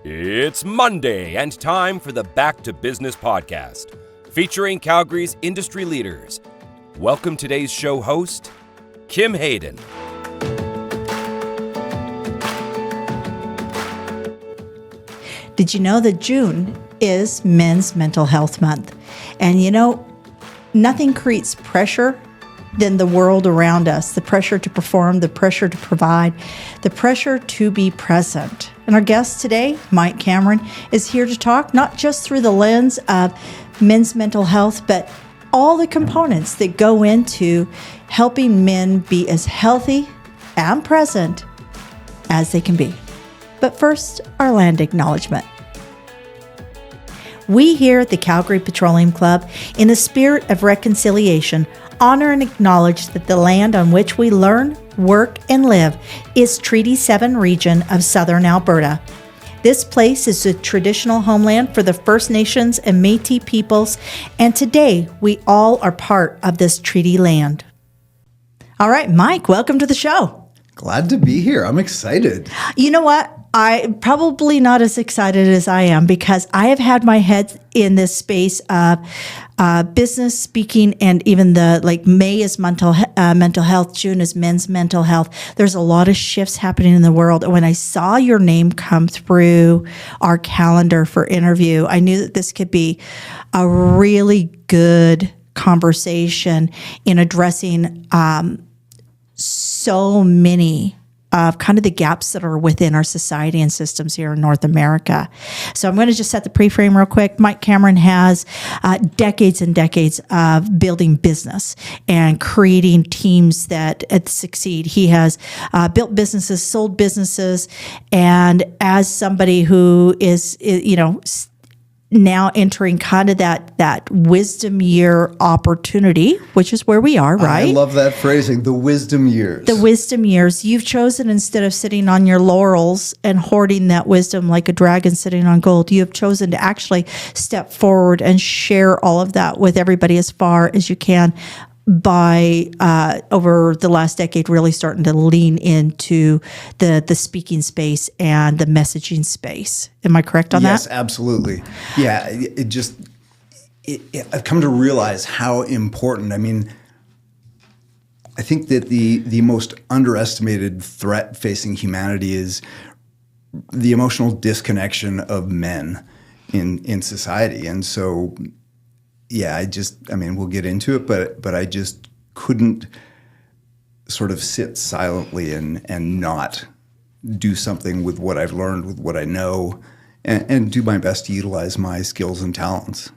It's Monday and time for the Back to Business podcast, featuring Calgary's industry leaders. Welcome today's show host, Kim Hayden. Did you know that June is Men's Mental Health Month? And you know, nothing creates pressure than the world around us, the pressure to perform, the pressure to provide, the pressure to be present. And our guest today, Mike Cameron, is here to talk not just through the lens of men's mental health, but all the components that go into helping men be as healthy and present as they can be. But first, our land acknowledgement. We here at the Calgary Petroleum Club, in the spirit of reconciliation, honor and acknowledge that the land on which we learn, work, and live is Treaty 7 region of southern Alberta. This place is the traditional homeland for the First Nations and Métis peoples, and today we all are part of this treaty land. All right, Mike, welcome to the show. Glad to be here. I'm excited. You know what? I'm probably not as excited as I am because I have had my head in this space of business speaking, and even May is mental health, June is men's mental health. There's a lot of shifts happening in the world. And when I saw your name come through our calendar for interview, I knew that this could be a really good conversation in addressing so many of kind of the gaps that are within our society and systems here in North America. So I'm going to just set the pre-frame real quick. Mike Cameron has decades and decades of building business and creating teams that succeed. He has built businesses, sold businesses, and as somebody who is now entering kind of that wisdom year opportunity, which is where we are, right? I love that phrasing, the wisdom years. The wisdom years. You've chosen, instead of sitting on your laurels and hoarding that wisdom like a dragon sitting on gold, you have chosen to actually step forward and share all of that with everybody as far as you can by over the last decade really starting to lean into the speaking space and the messaging space. Am I correct on that? Yes, absolutely. Yeah, I've come to realize how important, I think that the most underestimated threat facing humanity is the emotional disconnection of men in society. And so we'll get into it, but I just couldn't sort of sit silently and not do something with what I've learned, with what I know, and do my best to utilize my skills and talents.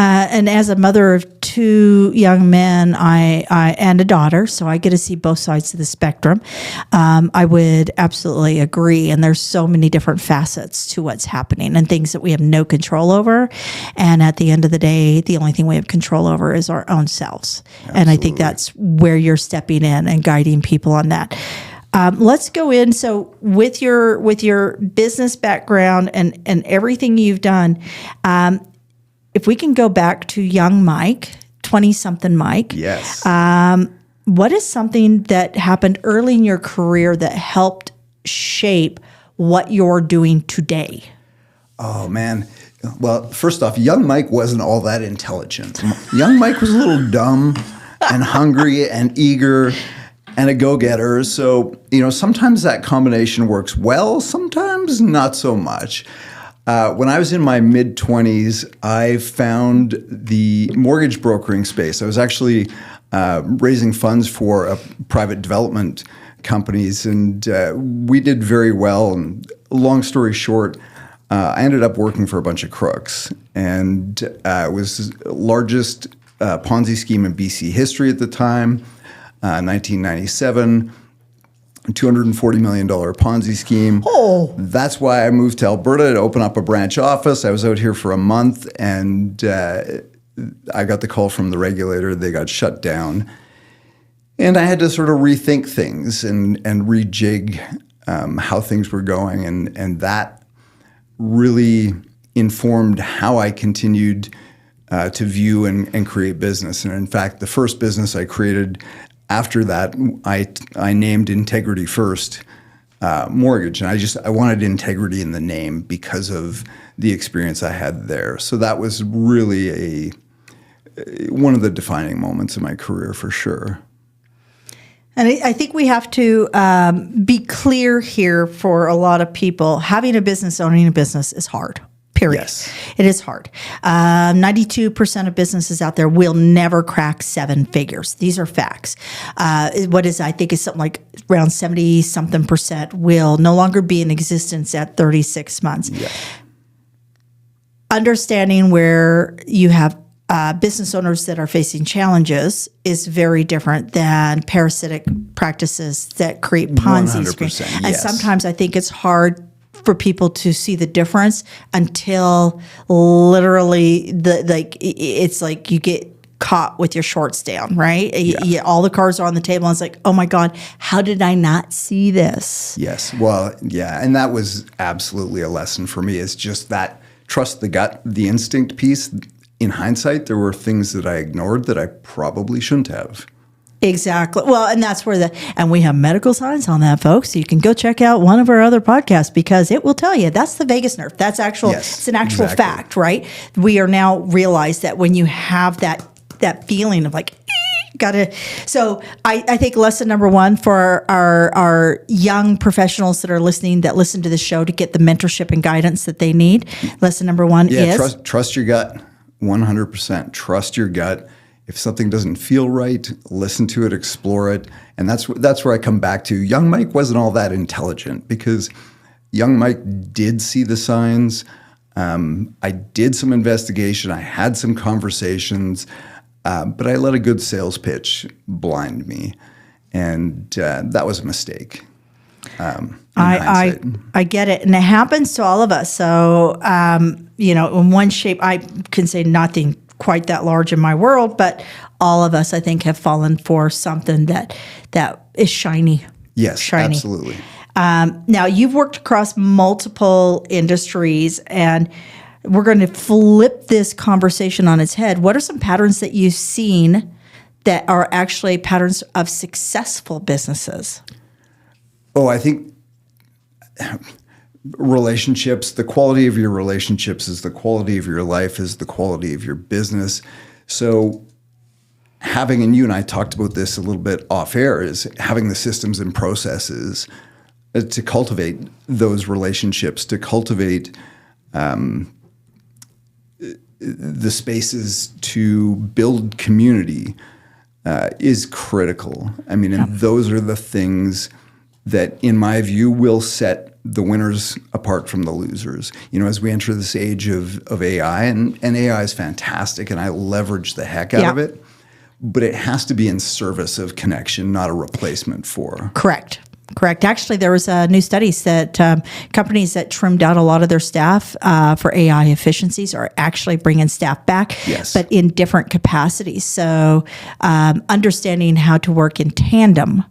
And as a mother of two young men, I and a daughter, so I get to see both sides of the spectrum. I would absolutely agree. And there's so many different facets to what's happening and things that we have no control over. And at the end of the day, the only thing we have control over is our own selves. Absolutely. And I think that's where you're stepping in and guiding people on that. Let's go in. So with your business background and everything you've done, if we can go back to young Mike, 20-something Mike. Yes. What is something that happened early in your career that helped shape what you're doing today? Oh, man. Well, first off, young Mike wasn't all that intelligent. Young Mike was a little dumb and hungry and eager and a go-getter. So, sometimes that combination works well, sometimes not so much. When I was in my mid-20s, I found the mortgage brokering space. I was actually raising funds for private development companies, and we did very well. And long story short, I ended up working for a bunch of crooks, and it was the largest Ponzi scheme in BC history at the time, 1997. $240 million Ponzi scheme. Oh. That's why I moved to Alberta to open up a branch office. I was out here for a month, and I got the call from the regulator. They got shut down. And I had to sort of rethink things and rejig how things were going. And that really informed how I continued to view and create business. And in fact, the first business I created after that, I named Integrity First mortgage. And I wanted integrity in the name because of the experience I had there. So that was really one of the defining moments in my career for sure. And I think we have to be clear here for a lot of people. Having a business, owning a business is hard. Period. Yes. It is hard. 92% of businesses out there will never crack 7 figures. These are facts. I think is something like around 70-something% will no longer be in existence at 36 months. Yeah. Understanding where you have business owners that are facing challenges is very different than parasitic practices that create Ponzi schemes. And yes. sometimes I think it's hard for people to see the difference until literally it's like you get caught with your shorts down, right? Yeah. All the cards are on the table and it's like, oh my God, how did I not see this? Yes. Well, yeah. And that was absolutely a lesson for me, is just that trust the gut, the instinct piece. In hindsight, there were things that I ignored that I probably shouldn't have. Exactly. Well, and that's where and we have medical science on that, folks. So you can go check out one of our other podcasts because it will tell you that's the vagus nerve. That's it's an actual exactly. fact, right? We are now realized that when you have that feeling of like, gotta. So I think lesson number 1 for our young professionals that are listening, that listen to the show to get the mentorship and guidance that they need. Lesson number 1 is trust your gut. 100%. Trust your gut. If something doesn't feel right, listen to it, explore it. And that's where I come back to. Young Mike wasn't all that intelligent because young Mike did see the signs. I did some investigation. I had some conversations, but I let a good sales pitch blind me. And that was a mistake. I get it. And it happens to all of us. So, in one shape, I can say nothing quite that large in my world, but all of us, I think, have fallen for something that is shiny. Yes, shiny. Absolutely. Now, you've worked across multiple industries, and we're going to flip this conversation on its head. What are some patterns that you've seen that are actually patterns of successful businesses? Oh, I think relationships, the quality of your relationships is the quality of your life, is the quality of your business. So having, and you and I talked about this a little bit off air, is having the systems and processes to cultivate those relationships, to cultivate the spaces to build community is critical. I mean, and those are the things that, in my view, will set the winners apart from the losers. As we enter this age of AI, and AI is fantastic, and I leverage the heck out of it, but it has to be in service of connection, not a replacement for. Correct. Actually, there was new studies that companies that trimmed out a lot of their staff for AI efficiencies are actually bringing staff back, but in different capacities. So understanding how to work in tandem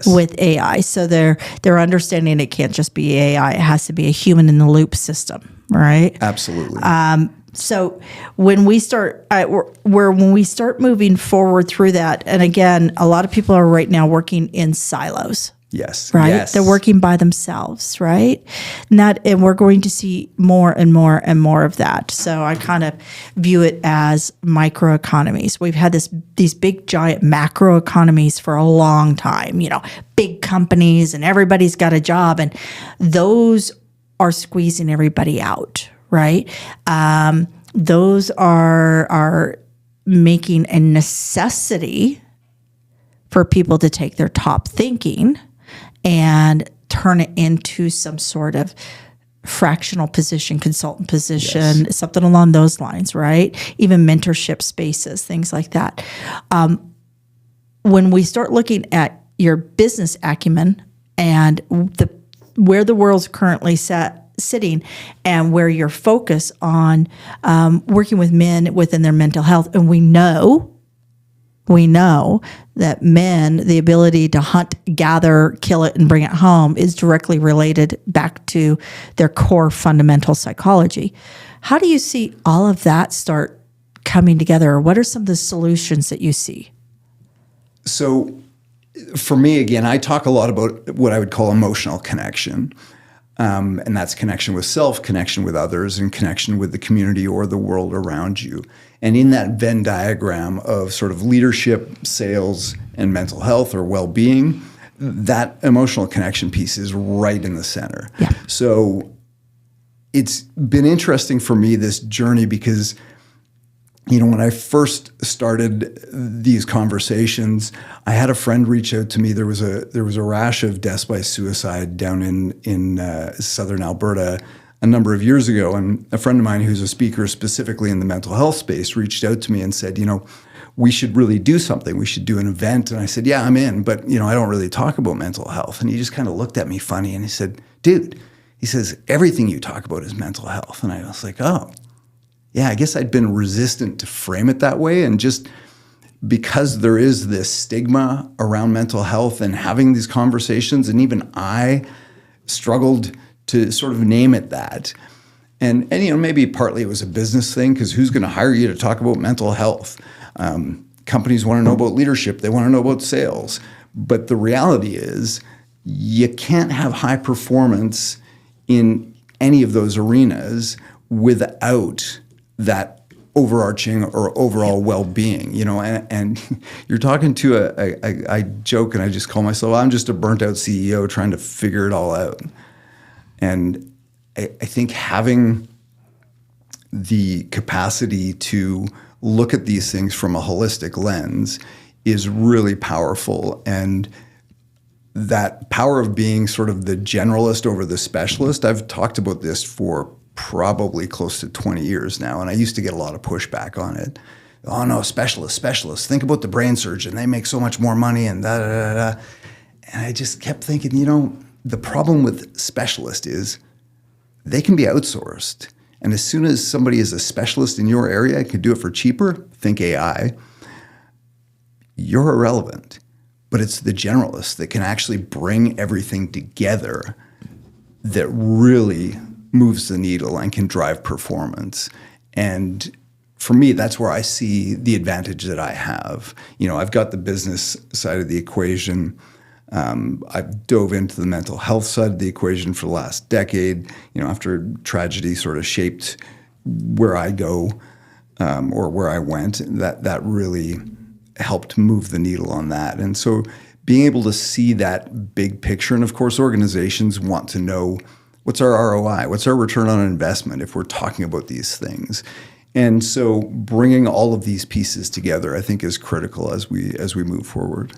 with AI. So they're understanding it can't just be AI. It has to be a human in the loop system, right? Absolutely. So when we start moving forward through that, and again, a lot of people are right now working in silos. Yes. Right? Yes. They're working by themselves, right? And we're going to see more and more and more of that. So I kind of view it as microeconomies. We've had these big, giant macro economies for a long time, big companies and everybody's got a job, and those are squeezing everybody out, right? Those are making a necessity for people to take their top thinking and turn it into some sort of fractional position, consultant position, something along those lines, right? Even mentorship spaces, things like that. When we start looking at your business acumen and where the world's currently sitting and where your focus on working with men within their mental health, and we know that men, the ability to hunt, gather, kill it, and bring it home is directly related back to their core fundamental psychology. How do you see all of that start coming together? Or what are some of the solutions that you see? So for me, again, I talk a lot about what I would call emotional connection. And that's connection with self, connection with others, and connection with the community or the world around you. And in that Venn diagram of sort of leadership, sales, and mental health or well-being, that emotional connection piece is right in the center. Yeah. So it's been interesting for me, this journey, because when I first started these conversations, I had a friend reach out to me. There was a rash of deaths by suicide down in southern Alberta a number of years ago, and a friend of mine who's a speaker specifically in the mental health space reached out to me and said, we should really do something. We should do an event. And I said, yeah, I'm in, but I don't really talk about mental health. And he just kind of looked at me funny and he said, dude, he says, everything you talk about is mental health. And I was like, oh. Yeah, I guess I'd been resistant to frame it that way. And just because there is this stigma around mental health and having these conversations, and even I struggled to sort of name it that. And maybe partly it was a business thing, because who's going to hire you to talk about mental health? Companies want to know about leadership. They want to know about sales. But the reality is you can't have high performance in any of those arenas without that overarching or overall well-being, and you're talking to I joke and I just call myself, I'm just a burnt out CEO trying to figure it all out. And I think having the capacity to look at these things from a holistic lens is really powerful. And that power of being sort of the generalist over the specialist, I've talked about this for probably close to 20 years now. And I used to get a lot of pushback on it. Oh no, specialists. Think about the brain surgeon. They make so much more money and da da da da. And I just kept thinking, the problem with specialist is they can be outsourced. And as soon as somebody is a specialist in your area and can do it for cheaper, think AI, you're irrelevant. But it's the generalist that can actually bring everything together that really moves the needle and can drive performance. And for me, that's where I see the advantage that I have. I've got the business side of the equation. I've dove into the mental health side of the equation for the last decade, after tragedy sort of shaped where I go or where I went. That really helped move the needle on that. And so being able to see that big picture, and of course, organizations want to know, what's our ROI? What's our return on investment if we're talking about these things? And so bringing all of these pieces together, I think, is critical as we move forward.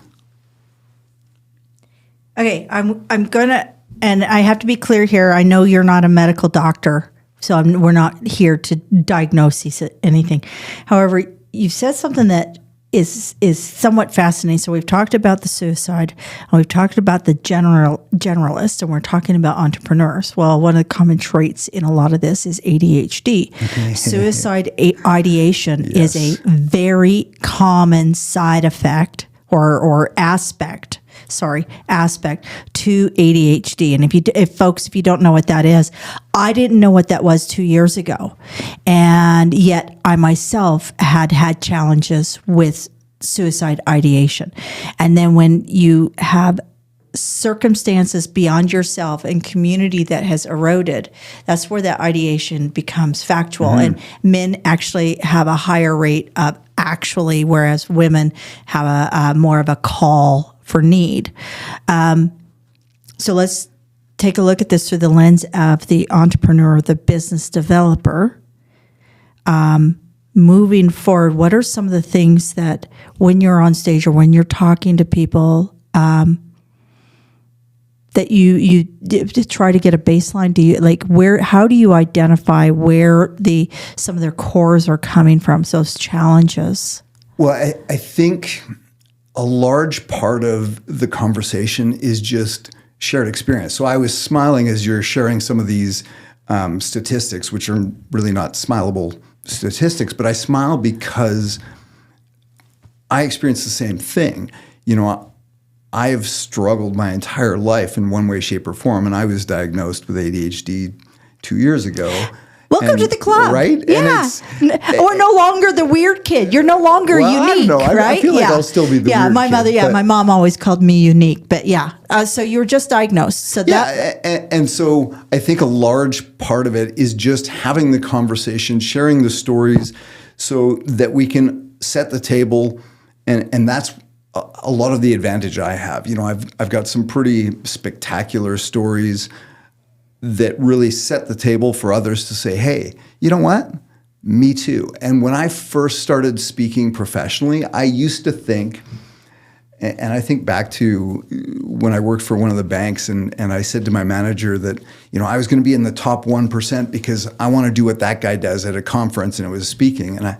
Okay, I'm gonna, and I have to be clear here. I know you're not a medical doctor, so we're not here to diagnose anything. However, you've said something that is somewhat fascinating. So we've talked about the suicide, and we've talked about the generalist, and we're talking about entrepreneurs. Well, one of the common traits in a lot of this is ADHD. Suicide ideation is a very common side effect or aspect to ADHD. And if you don't know what that is, I didn't know what that was 2 years ago. And yet I myself had challenges with suicide ideation. And then when you have circumstances beyond yourself and community that has eroded, that's where that ideation becomes factual. Mm-hmm. And men actually have a higher rate of whereas women have a more of a call for need. So let's take a look at this through the lens of the entrepreneur, the business developer. Moving forward, what are some of the things that when you're on stage or when you're talking to people that you try to get a baseline? Do you how do you identify where some of their cores are coming from, so those challenges? Well, I think a large part of the conversation is just shared experience. So I was smiling as you're sharing some of these statistics, which are really not smileable statistics, but I smile because I experienced the same thing. I have struggled my entire life in one way, shape, or form, and I was diagnosed with ADHD 2 years ago. Welcome to the club. Right? Yeah. Or no longer the weird kid. You're no longer unique, I don't know. right? I feel like I'll still be the weird my kid, mother, my mom always called me unique. But so you were just diagnosed. So and so I think a large part of it is just having the conversation, sharing the stories so that we can set the table. And that's a lot of the advantage I have. I've got some pretty spectacular stories that really set the table for others to say, hey, you know what? Me too. And when I first started speaking professionally, I used to think, and I think back to when I worked for one of the banks and I said to my manager that, I was going to be in the top 1% because I want to do what that guy does at a conference, and it was speaking. And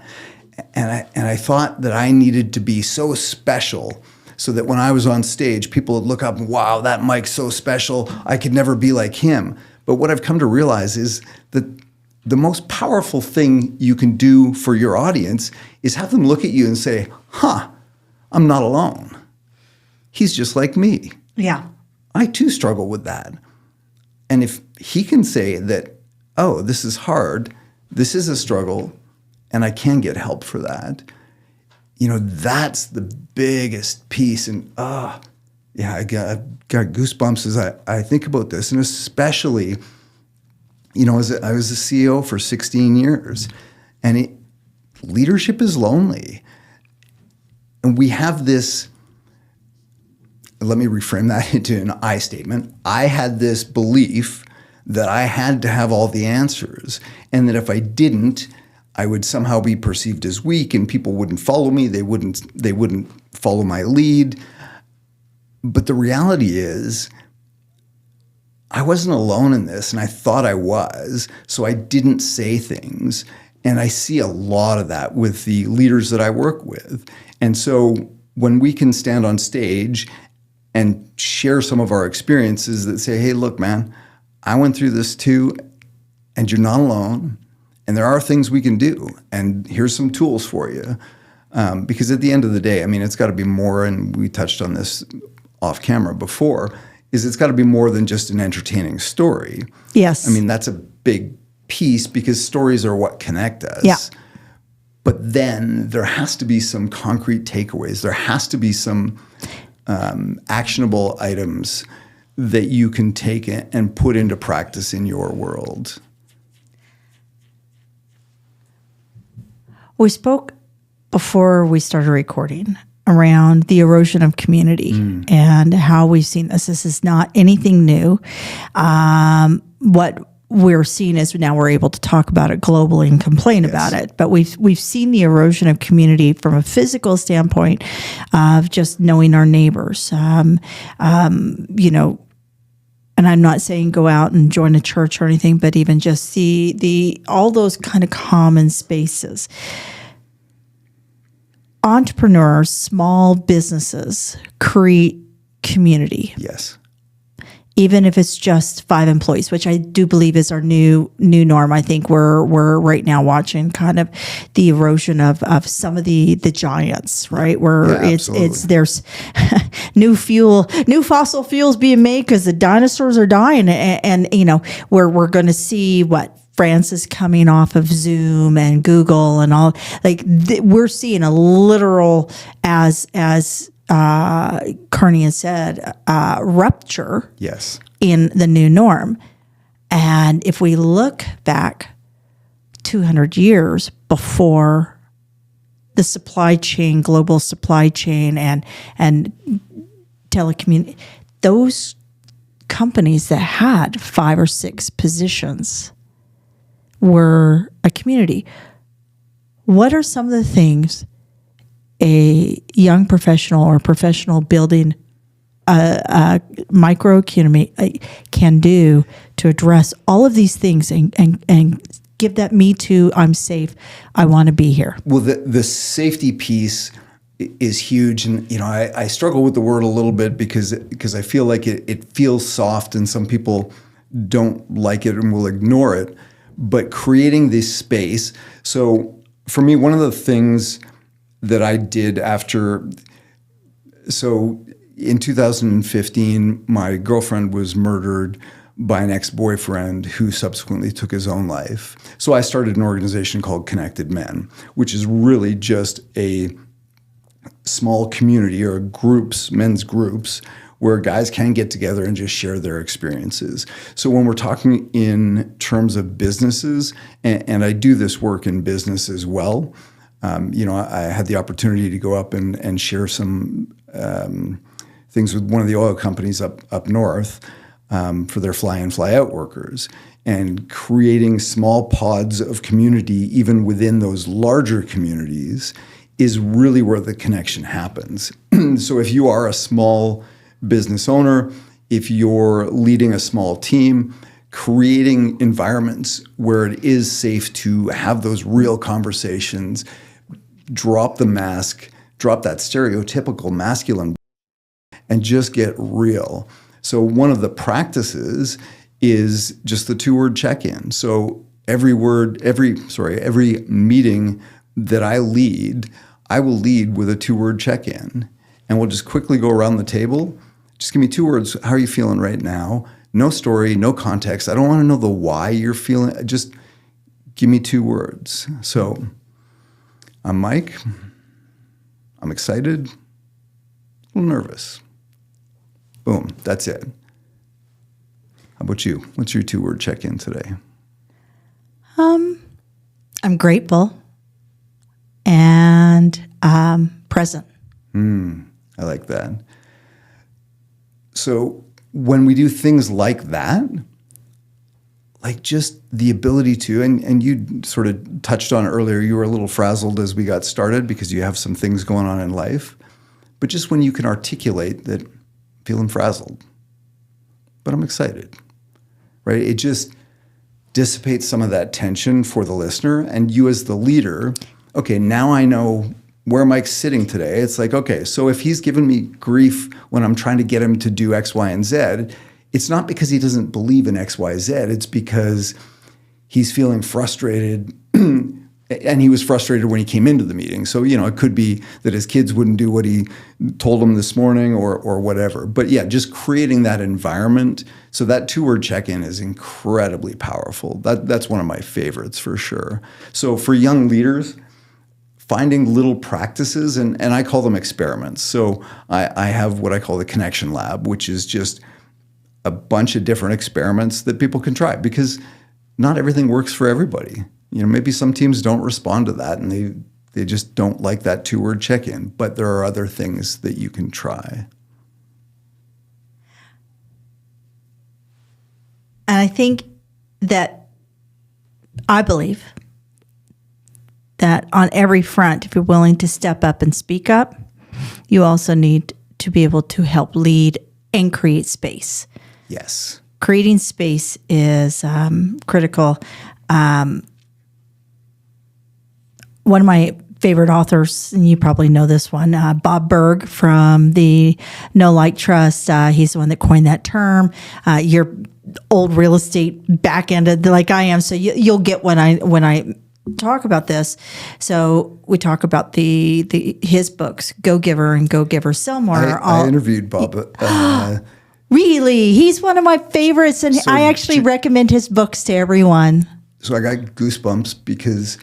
I thought that I needed to be so special so that when I was on stage, people would look up and, wow, that Mike's so special. I could never be like him. But what I've come to realize is that the most powerful thing you can do for your audience is have them look at you and say, I'm not alone. He's just like me. Yeah. I too struggle with that. And if he can say that, oh, this is hard, this is a struggle, and I can get help for that, that's the biggest piece. And I got goosebumps as I think about this. And especially, as I was a CEO for 16 years, and leadership is lonely. And we have this, let me reframe that into an I statement. I had this belief that I had to have all the answers, and that if I didn't, I would somehow be perceived as weak, and people wouldn't follow me. They wouldn't follow my lead. But the reality is, I wasn't alone in this, and I thought I was, so I didn't say things. And I see a lot of that with the leaders that I work with. And so when we can stand on stage and share some of our experiences that say, hey, look, man, I went through this too, and you're not alone. And there are things we can do, and here's some tools for you. Because at the end of the day, it's got to be more, and we touched on this off camera before, is it's got to be more than just an entertaining story. Yes. That's a big piece because stories are what connect us. Yeah. But then there has to be some concrete takeaways. There has to be some actionable items that you can take and put into practice in your world. We spoke before we started recording around the erosion of community and how we've seen this. This is not anything new. What we're seeing is now we're able to talk about it globally and complain about it. But we've seen the erosion of community from a physical standpoint of just knowing our neighbors. And I'm not saying go out and join a church or anything, but even just see all those kind of common spaces. Entrepreneurs, small businesses create community. Yes. Even if it's just 5 employees, which I do believe is our new norm. I think we're right now watching kind of the erosion of some of the giants, right? Where there's new fossil fuels being made because the dinosaurs are dying, and where we're going to see what France is coming off of Zoom and Google and all. We're seeing a literal as Kearney has said, rupture in the new norm. And if we look back 200 years before the supply chain, global supply chain and telecommunications, those companies that had 5 or 6 positions were a community. What are some of the things a young professional or professional building a microeconomy can do to address all of these things and give that me too, I'm safe, I want to be here? Well, the safety piece is huge. And, I struggle with the word a little bit because I feel like it feels soft and some people don't like it and will ignore it. But creating this space. So for me, one of the things that I did in 2015, my girlfriend was murdered. by an ex-boyfriend who subsequently took his own life. So I started an organization called Connected Men, which is really just a small community or groups, men's groups, where guys can get together and just share their experiences. So when we're talking in terms of businesses, and I do this work in business as well, I had the opportunity to go up and share some things with one of the oil companies up north for their fly-in, fly-out workers, and creating small pods of community even within those larger communities is really where the connection happens. So if you are a small business owner, if you're leading a small team, creating environments where it is safe to have those real conversations, drop the mask, drop that stereotypical masculine, and just get real. So one of the practices is just the 2-word check-in. So every meeting that I lead, I will lead with a 2-word check-in, and we'll just quickly go around the table. Just give me 2 words. How are you feeling right now? No story, no context. I don't want to know the why you're feeling. Just give me 2 words. So I'm Mike. I'm excited. A little nervous. Boom. That's it. How about you? What's your 2-word check-in today? I'm grateful and present. I like that. So when we do things like that, like just the ability to, and you sort of touched on earlier, you were a little frazzled as we got started because you have some things going on in life, but just when you can articulate that feeling frazzled, but I'm excited, right? It just dissipates some of that tension for the listener, and you as the leader, okay, now I know where Mike's sitting today. It's like, okay, so if he's giving me grief when I'm trying to get him to do X, Y, and Z, it's not because he doesn't believe in X, Y, Z. It's because he's feeling frustrated, and he was frustrated when he came into the meeting. So, it could be that his kids wouldn't do what he told them this morning or whatever. But yeah, just creating that environment. So that 2-word check-in is incredibly powerful. That's one of my favorites for sure. So for young leaders, finding little practices, and I call them experiments. So I have what I call the Connection Lab, which is just a bunch of different experiments that people can try because not everything works for everybody. Maybe some teams don't respond to that and they just don't like that 2-word check-in, but there are other things that you can try. And I think that I believe that on every front, if you're willing to step up and speak up, you also need to be able to help lead and create space. Yes. Creating space is critical. One of my favorite authors, and you probably know this one, Bob Berg from the No Like Trust. He's the one that coined that term. You're old real estate back-ended like I am, so you'll get when I talk about this. So we talk about his books, Go Giver and Go Giver Sell More. I interviewed Bob. Really? He's one of my favorites, and So I actually recommend his books to everyone. So I got goosebumps because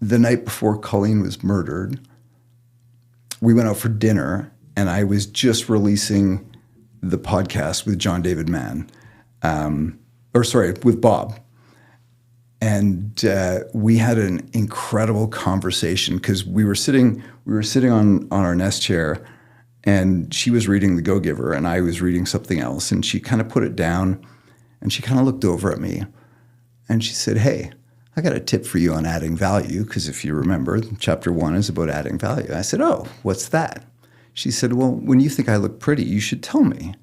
the night before Colleen was murdered, we went out for dinner, and I was just releasing the podcast with John David Mann, with Bob. And we had an incredible conversation because we were sitting on our nest chair, and she was reading The Go Giver, and I was reading something else, and she kind of put it down, and she kind of looked over at me, and she said, "Hey, I got a tip for you on adding value," because if you remember, chapter 1 is about adding value. I said, "Oh, what's that?" She said, "Well, when you think I look pretty, you should tell me."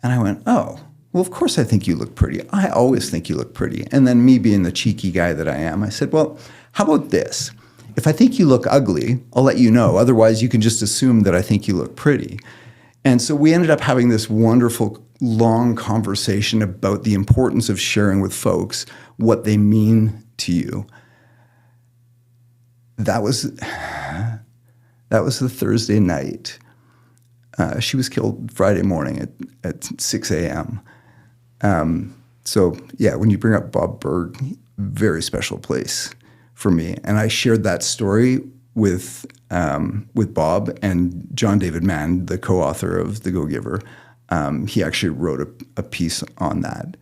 And I went, "Oh, well, of course I think you look pretty. I always think you look pretty." And then me being the cheeky guy that I am, I said, "Well, how about this? If I think you look ugly, I'll let you know. Otherwise, you can just assume that I think you look pretty." And so we ended up having this wonderful long conversation about the importance of sharing with folks what they mean to you. That was the Thursday night. She was killed Friday morning at 6 a.m. So yeah, when you bring up Bob Berg, very special place for me. And I shared that story with Bob and John David Mann, the co-author of The Go-Giver. He actually wrote a piece on that.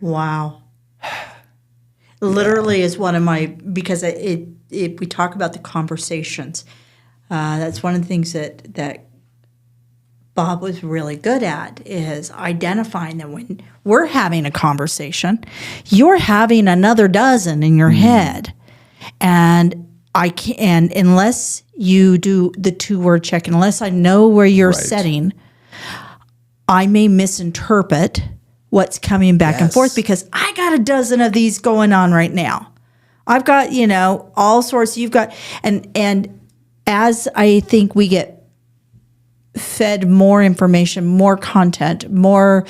Wow. Literally is one of my, because we talk about the conversations. That's one of the things that Bob was really good at, is identifying that when we're having a conversation, you're having another dozen in your head. And unless you do the 2-word check, unless I know where you're setting, I may misinterpret what's coming back and forth, because I got a dozen of these going on right now. I've got, all sorts. You've got, and as I think we get fed more information, more content, more,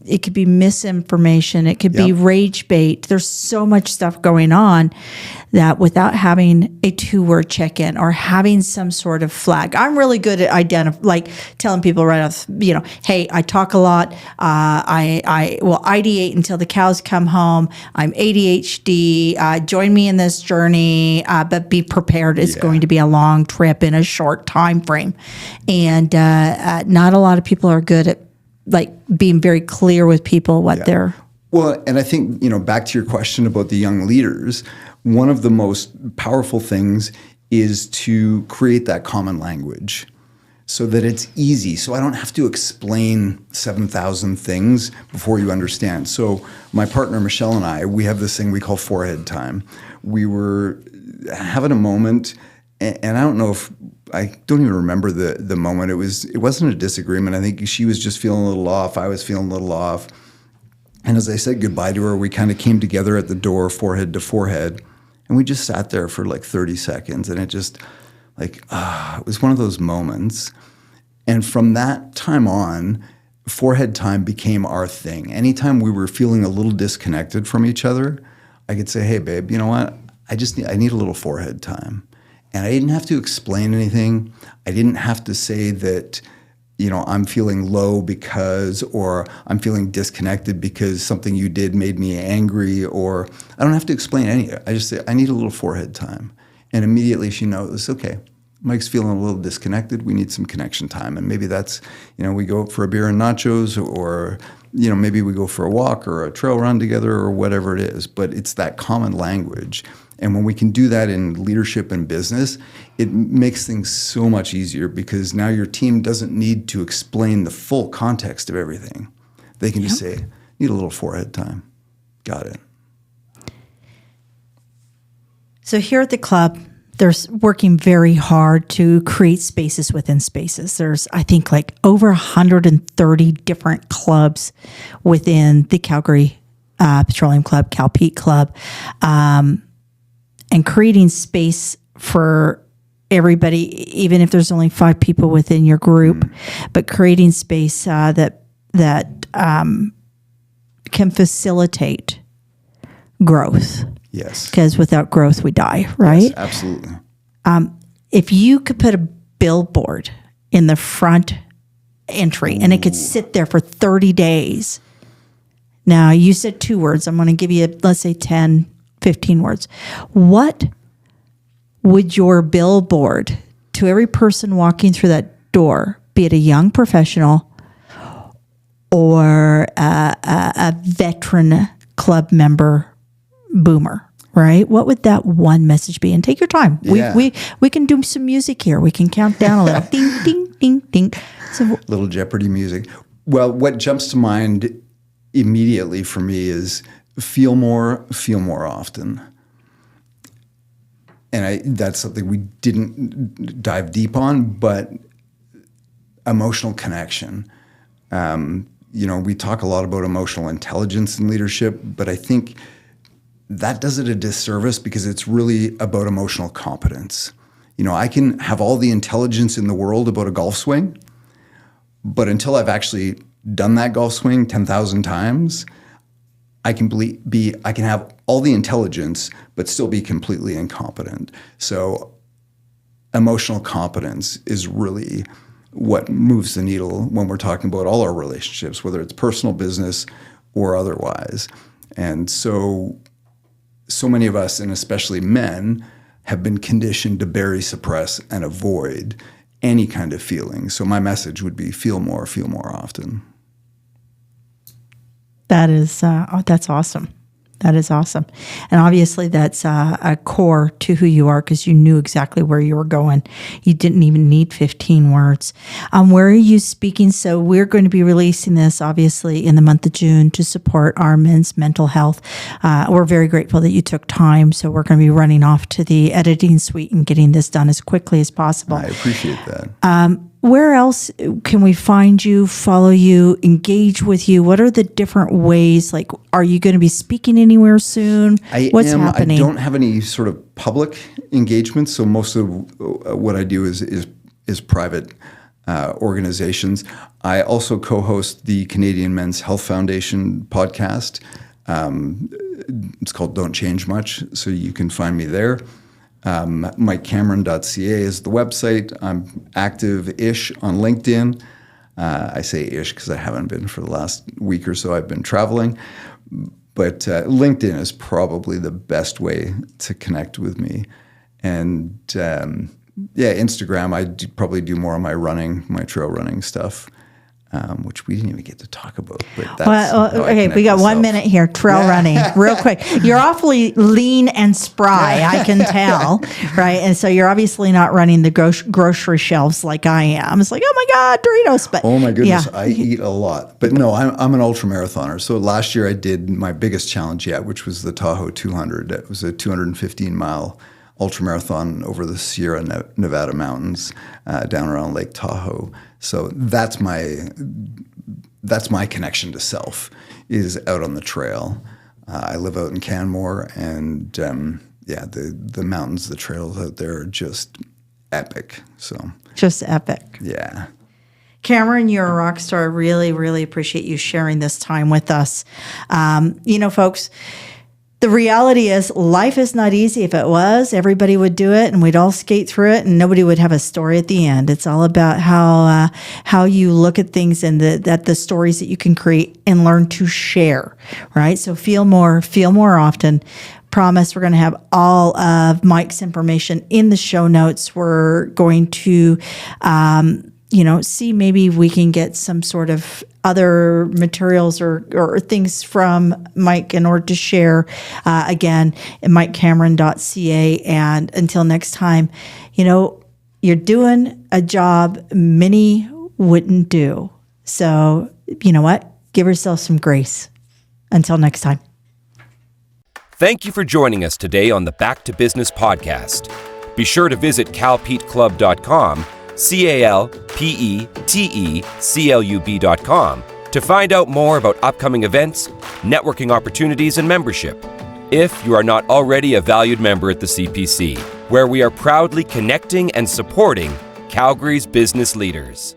it could be misinformation. It could be rage bait. There's so much stuff going on that without having a 2-word check-in or having some sort of flag. I'm really good at telling people right off, hey, I talk a lot. I will ideate until the cows come home. I'm ADHD. Join me in this journey, but be prepared. It's going to be a long trip in a short time frame. And not a lot of people are good at being very clear with people what they're. Well, and I think, back to your question about the young leaders, one of the most powerful things is to create that common language so that it's easy. So I don't have to explain 7,000 things before you understand. So my partner, Michelle, and I, we have this thing we call forehead time. We were having a moment, and I don't know if, I don't even remember the moment. It wasn't a disagreement. I think she was just feeling a little off. I was feeling a little off. And as I said goodbye to her, we kind of came together at the door, forehead to forehead. And we just sat there for 30 seconds. And it just it was one of those moments. And from that time on, forehead time became our thing. Anytime we were feeling a little disconnected from each other, I could say, hey, babe, you know what? I need a little forehead time. And I didn't have to explain anything. I didn't have to say that, I'm feeling low because, or I'm feeling disconnected because something you did made me angry, or I don't have to explain any. I just say, I need a little forehead time. And immediately she knows, okay, Mike's feeling a little disconnected. We need some connection time. And maybe that's, we go for a beer and nachos, or, maybe we go for a walk or a trail run together or whatever it is. But it's that common language. And when we can do that in leadership and business, it makes things so much easier, because now your team doesn't need to explain the full context of everything. They can just say, need a little forehead time. Got it. So here at the club, they're working very hard to create spaces within spaces. There's, I think, over 130 different clubs within the Calgary Petroleum Club, Cal Peak Club, and creating space for everybody, even if there's only 5 people within your group, but creating space that can facilitate growth. Yes. Because without growth, we die, right? Yes, absolutely. If you could put a billboard in the front entry and it could sit there for 30 days. Now, you said 2 words. I'm going to give you, let's say 10, 15 words. What would your billboard to every person walking through that door, be it a young professional or a veteran club member boomer, right? What would that one message be? And take your time. Yeah. We can do some music here. We can count down a little. Ding, ding, ding, ding. So, little Jeopardy music. Well, what jumps to mind immediately for me is feel more often. And that's something we didn't dive deep on, but emotional connection. We talk a lot about emotional intelligence in leadership, but I think that does it a disservice, because it's really about emotional competence. I can have all the intelligence in the world about a golf swing, but until I've actually done that golf swing 10,000 times, I can have all the intelligence, but still be completely incompetent. So emotional competence is really what moves the needle when we're talking about all our relationships, whether it's personal, business, or otherwise. And so many of us, and especially men, have been conditioned to bury, suppress, and avoid any kind of feeling. So my message would be feel more often. That's awesome. That is awesome. And obviously that's a core to who you are because you knew exactly where you were going. You didn't even need 15 words. Where are you speaking? So we're going to be releasing this obviously in the month of June to support our men's mental health. We're very grateful that you took time. So we're going to be running off to the editing suite and getting this done as quickly as possible. I appreciate that. Where else can we find you, follow you, engage with you? What are the different ways? Like, are you going to be speaking anywhere soon? What's happening? I don't have any sort of public engagements, so most of what I do is private organizations. I also co-host the Canadian Men's Health Foundation podcast. It's called Don't Change Much, so you can find me there. MikeCameron.ca is the website. I'm active-ish on LinkedIn. I say ish because I haven't been for the last week or so. I've been traveling. But LinkedIn is probably the best way to connect with me. And Instagram, I probably do more of my trail running stuff. Which we didn't even get to talk about. But that's okay, we got 1 minute here. Trail running, real quick. You're awfully lean and spry, I can tell, right? And so you're obviously not running the grocery shelves like I am. It's like, oh my God, Doritos. But oh my goodness, yeah. I eat a lot. But no, I'm an ultramarathoner. So last year I did my biggest challenge yet, which was the Tahoe 200. It was a 215-mile ultramarathon over the Sierra Nevada mountains down around Lake Tahoe. So that's my connection to self, is out on the trail. I live out in Canmore, and the mountains, the trails out there are just epic. So just epic. Yeah. Cameron, you're a rock star. I really, really appreciate you sharing this time with us. Folks, the reality is life is not easy. If it was, everybody would do it and we'd all skate through it and nobody would have a story at the end. It's all about how you look at things and the stories that you can create and learn to share, right? So feel more often. Promise we're going to have all of Mike's information in the show notes. We're going to see maybe we can get some sort of other materials or things from Mike in order to share. Again, at MikeCameron.ca. And until next time, you're doing a job many wouldn't do. So, you know what? Give yourself some grace. Until next time. Thank you for joining us today on the Back to Business podcast. Be sure to visit calpeteclub.com, CalPeteclub.com, to find out more about upcoming events, networking opportunities, and membership. If you are not already a valued member at the CPC, where we are proudly connecting and supporting Calgary's business leaders.